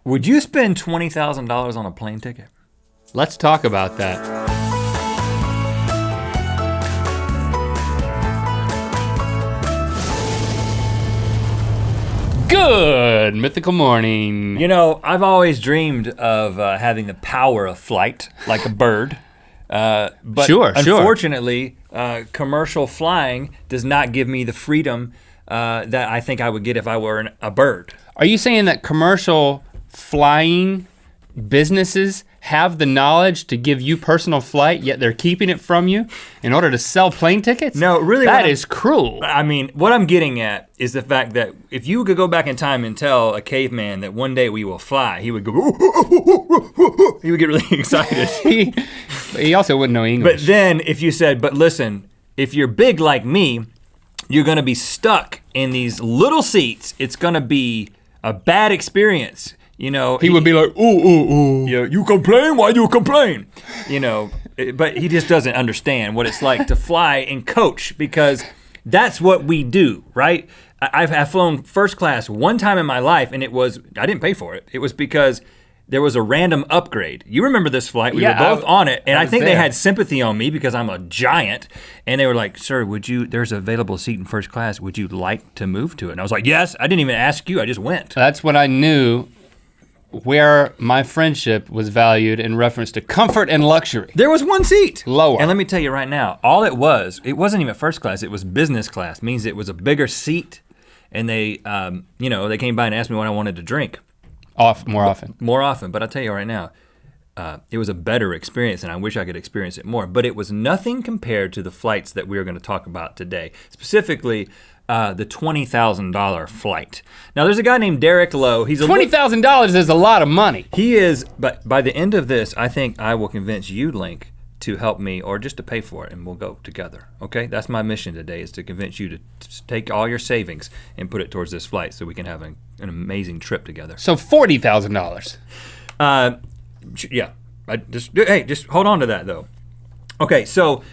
Would you spend $20,000 on a plane ticket? Let's talk about that. Good Mythical Morning. You know, I've always dreamed of having the power of flight, like a bird. But unfortunately, commercial flying does not give me the freedom that I think I would get if I were a bird. Are you saying that commercial flying businesses have the knowledge to give you personal flight, yet they're keeping it from you in order to sell plane tickets? No, really. That is cruel. I mean, what I'm getting at is the fact that if you could go back in time and tell a caveman that one day we will fly, he would go, he would get really excited. He also wouldn't know English. But then if you said, but listen, if you're big like me, you're gonna be stuck in these little seats. It's gonna be a bad experience. You know, he would be like, ooh. Yeah, you complain? Why do you complain? You know, but he just doesn't understand what it's like to fly and coach, because that's what we do, right? I've flown first class one time in my life, and I didn't pay for it. It was because there was a random upgrade. You remember this flight, we were both on it, and I think they had sympathy on me because I'm a giant, and they were like, sir, there's an available seat in first class, would you like to move to it? And I was like, yes, I didn't even ask you, I just went. That's when I knew where my friendship was valued in reference to comfort and luxury. There was one seat. Lower. And let me tell you right now, all it wasn't even first class, it was business class, means it was a bigger seat, and they came by and asked me what I wanted to drink. More often, but I'll tell you right now, it was a better experience, and I wish I could experience it more, but it was nothing compared to the flights that we are gonna talk about today, specifically the $20,000 flight. Now there's a guy named Derek Lowe. He's $20,000 is a lot of money. He is, but by the end of this, I think I will convince you, Link, to help me or just to pay for it, and we'll go together, okay? That's my mission today, is to convince you to take all your savings and put it towards this flight so we can have an amazing trip together. So $40,000. Yeah, just hold on to that though. Okay, so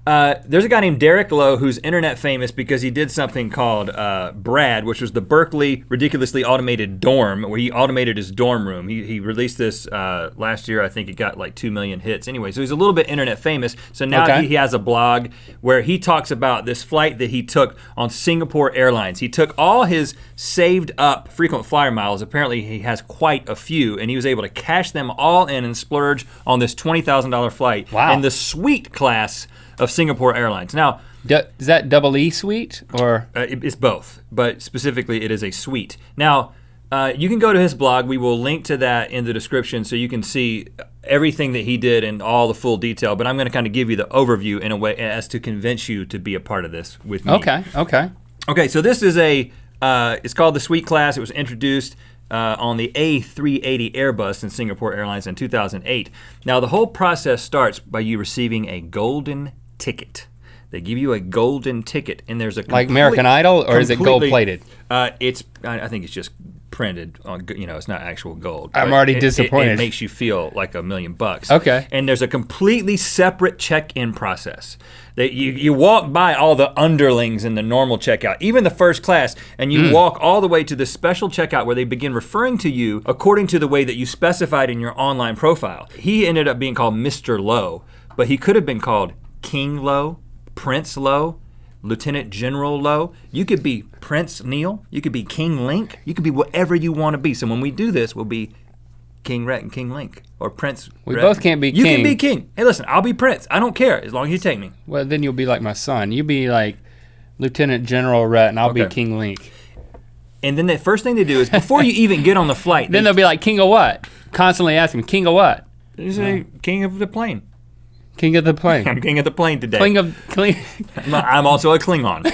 there's a guy named Derek Lowe who's internet famous because he did something called Brad, which was the Berkeley Ridiculously Automated Dorm, where he automated his dorm room. He released this last year. I think it got like 2 million hits. Anyway, so he's a little bit internet famous. So now he has a blog where he talks about this flight that he took on Singapore Airlines. He took all his saved up frequent flyer miles. Apparently he has quite a few, and he was able to cash them all in and splurge on this $20,000 flight in the suite class of Singapore Airlines. Now, is that double E suite or? It's both, but specifically it is a suite. Now, you can go to his blog. We will link to that in the description so you can see everything that he did and all the full detail, but I'm gonna kind of give you the overview in a way as to convince you to be a part of this with me. Okay, so this is it's called the suite class. It was introduced on the A380 Airbus in Singapore Airlines in 2008. Now the whole process starts by you receiving a golden ticket. They give you a golden ticket, and there's a like American Idol, or is it gold plated? I think it's just printed on. It's not actual gold. I'm already disappointed. It makes you feel like $1 million. Okay. And there's a completely separate check-in process. That you walk by all the underlings in the normal checkout, even the first class, and you walk all the way to the special checkout where they begin referring to you according to the way that you specified in your online profile. He ended up being called Mr. Lowe, but he could have been called King Lowe, Prince Lowe, Lieutenant General Lowe. You could be Prince Neil, you could be King Link, you could be whatever you want to be. So when we do this, we'll be King Rhett and King Link, or Prince We Rhett. both can't be You king. can be king. Hey listen, I'll be Prince. I don't care, as long as you take me. Well, then you'll be like my son. You'll be like Lieutenant General Rhett, and I'll be King Link. And then the first thing they do is, before you even get on the flight, then they'll be like, king of what? Constantly asking, king of what? They say, king of the plane. King of the plane. I'm king of the plane today. I'm also a Klingon.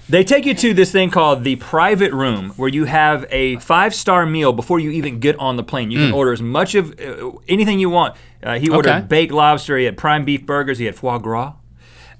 They take you to this thing called the private room, where you have a 5-star meal before you even get on the plane. You can order as much of anything you want. He ordered baked lobster, he had prime beef burgers, he had foie gras.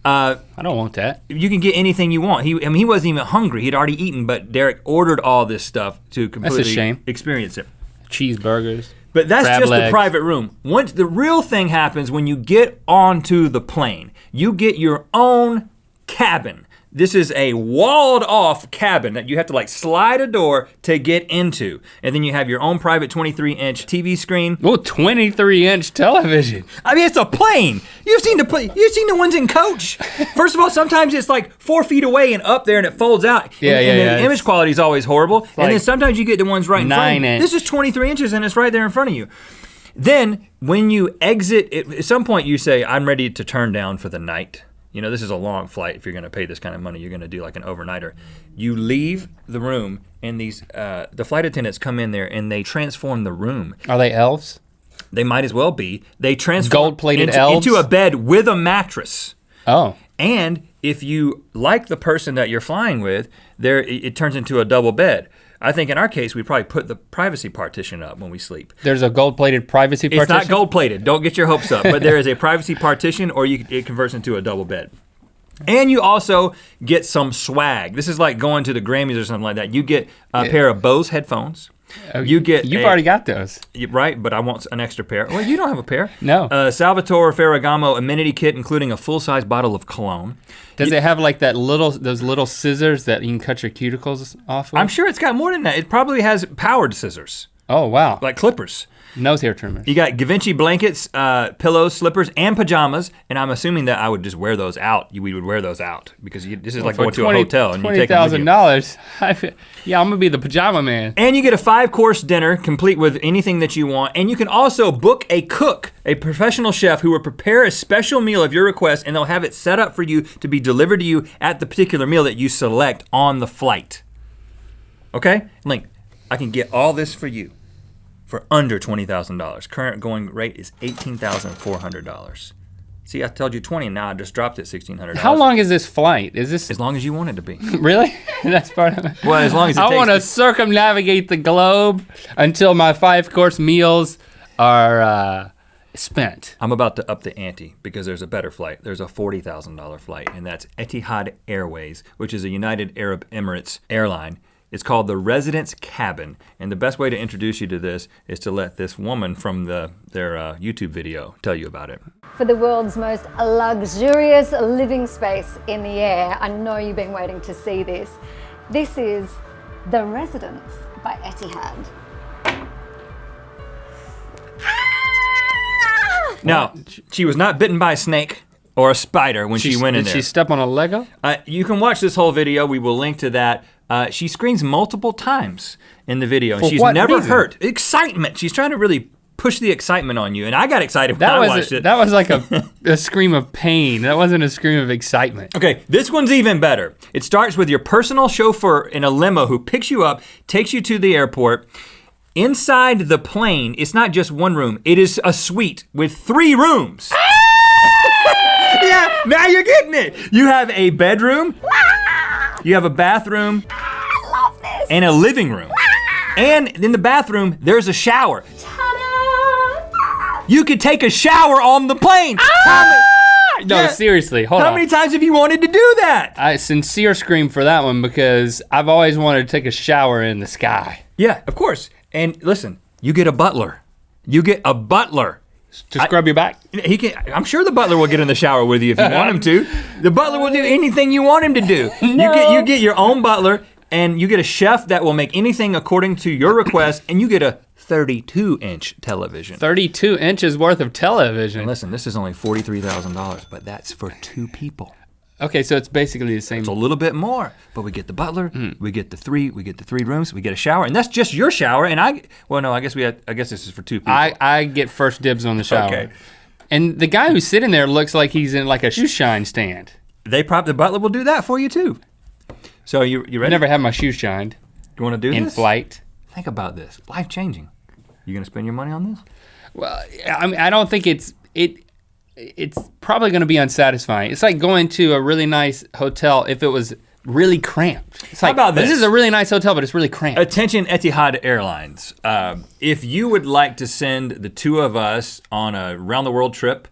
I don't want that. You can get anything you want. He wasn't even hungry, he'd already eaten, but Derek ordered all this stuff to completely experience it. Cheeseburgers. But that's crab just legs. The private room. Once the real thing happens when you get onto the plane, you get your own cabin This is a walled off cabin that you have to like slide a door to get into. And then you have your own private 23-inch TV screen. Oh, 23-inch television. I mean, it's a plane. You've seen the ones in Coach. First of all, sometimes it's like 4 feet away and up there and it folds out. And the image quality is always horrible. And then sometimes you get the ones right in front of you. This is 23 inches and it's right there in front of you. Then when you exit, at some point you say, I'm ready to turn down for the night. You know, this is a long flight. If you're gonna pay this kind of money, you're gonna do like an overnighter. You leave the room and the flight attendants come in there and they transform the room. Are they elves? They might as well be. They transform gold-plated elves into a bed with a mattress. Oh. And if you like the person that you're flying with, it turns into a double bed. I think in our case, we probably put the privacy partition up when we sleep. There's a gold-plated privacy partition? It's not gold-plated, don't get your hopes up, but there is a privacy partition or it converts into a double bed. And you also get some swag. This is like going to the Grammys or something like that. You get a pair of Bose headphones. You've already got those. Right, but I want an extra pair. Well, you don't have a pair. No. Salvatore Ferragamo amenity kit, including a full-size bottle of cologne. Does it have like those little scissors that you can cut your cuticles off of? I'm sure it's got more than that. It probably has powered scissors. Oh, wow. Like clippers. Nose hair trimmers. You got Givenchy blankets, pillows, slippers, and pajamas. And I'm assuming that I would just wear those out. We would wear those out because this is like going to a hotel and you take them with you. $20,000. Yeah, I'm gonna be the pajama man. And you get a 5-course dinner complete with anything that you want. And you can also book a cook, a professional chef who will prepare a special meal of your request and they'll have it set up for you to be delivered to you at the particular meal that you select on the flight. Okay? Link, I can get all this for you for under $20,000. Current going rate is $18,400. See, I told you 20, and now I just dropped it $1,600. How long is this flight? Is this as long as you want it to be? Really? That's part of it. Well, as long as it takes. I want to circumnavigate the globe until my 5-course meals are spent. I'm about to up the ante because there's a better flight. There's a $40,000 flight, and that's Etihad Airways, which is a United Arab Emirates airline. It's called the Residence Cabin, and the best way to introduce you to this is to let this woman from their YouTube video tell you about it. For the world's most luxurious living space in the air, I know you've been waiting to see this. This is the Residence by Etihad. Now, she was not bitten by a snake or a spider when she went in there. Did she step on a Lego? You can watch this whole video. We will link to that. She screams multiple times in the video. And she's never hurt. Excitement. She's trying to really push the excitement on you. And I got excited when I watched it. That was like a scream of pain. That wasn't a scream of excitement. Okay, this one's even better. It starts with your personal chauffeur in a limo who picks you up, takes you to the airport. Inside the plane, it's not just one room. It is a suite with 3 rooms. Yeah, now you're getting it. You have a bedroom. You have a bathroom. I love this. And a living room. And in the bathroom, there's a shower. Ta-da! You could take a shower on the plane. No, seriously, hold on. How many times have you wanted to do that? I sincere scream for that one because I've always wanted to take a shower in the sky. Yeah, of course. And listen, you get a butler. You get a butler. To scrub your back? I'm sure the butler will get in the shower with you if you want him to. The butler will do anything you want him to do. No. You get your own butler, and you get a chef that will make anything according to your request, and you get a 32-inch television. 32 inches worth of television. And listen, this is only $43,000, but that's for 2 people. Okay, so it's basically the same. It's a little bit more, but we get the butler, we get the 3 rooms, we get a shower, and that's just your shower. And I guess this is for 2 people. I get first dibs on the shower. Okay. And the guy who's sitting there looks like he's in like a shoe shine stand. The butler will do that for you too. So you ready? I never had my shoes shined. You want to do this? In flight. Think about this. Life changing. You gonna spend your money on this? Well, I mean, I don't think it's probably gonna be unsatisfying. It's like going to a really nice hotel if it was really cramped. It's like, how about this? This is a really nice hotel, but it's really cramped. Attention Etihad Airlines. If you would like to send the 2 of us on a round the world trip,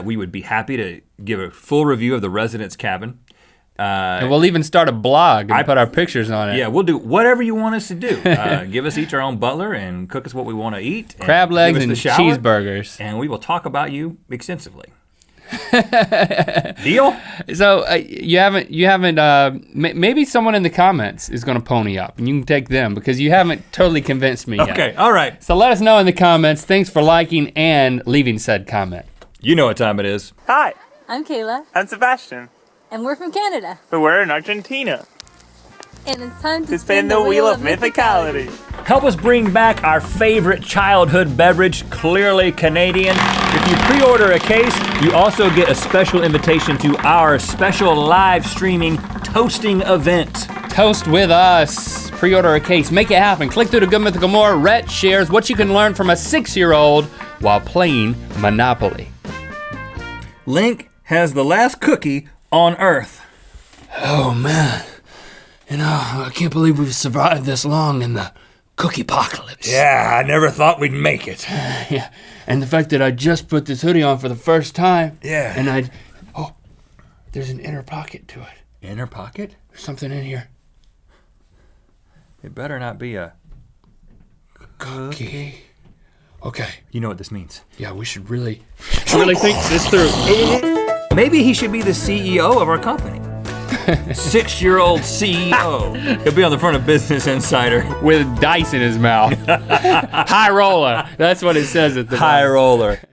we would be happy to give a full review of the Residence Cabin. And we'll even start a blog and put our pictures on it. Yeah, we'll do whatever you want us to do. Give us each our own butler and cook us what we want to eat. Crab legs and cheeseburgers. And we will talk about you extensively. Deal? So you haven't. Maybe someone in the comments is going to pony up, and you can take them because you haven't totally convinced me yet. Okay, all right. So let us know in the comments. Thanks for liking and leaving said comment. You know what time it is. Hi, I'm Kayla, I'm Sebastian, and we're from Canada. but we're in Argentina. And it's time To spin the wheel of mythicality. Help us bring back our favorite childhood beverage, clearly Canadian. If you pre-order a case, you also get a special invitation to our special live streaming toasting event. Toast with us. Pre-order a case. Make it happen. Click through to Good Mythical More. Rhett shares what you can learn from a 6-year-old while playing Monopoly. Link has the last cookie on Earth. Oh man, I can't believe we've survived this long in the cookie apocalypse. Yeah, I never thought we'd make it. Yeah, and the fact that I just put this hoodie on for the first time. Yeah. And there's an inner pocket to it. Inner pocket? There's something in here. It better not be a Cookie. Okay. You know what this means. Yeah, we should really think this through. Maybe he should be the CEO of our company. 6-year-old CEO. He'll be on the front of Business Insider. With dice in his mouth. High roller. That's what it says at the High roller.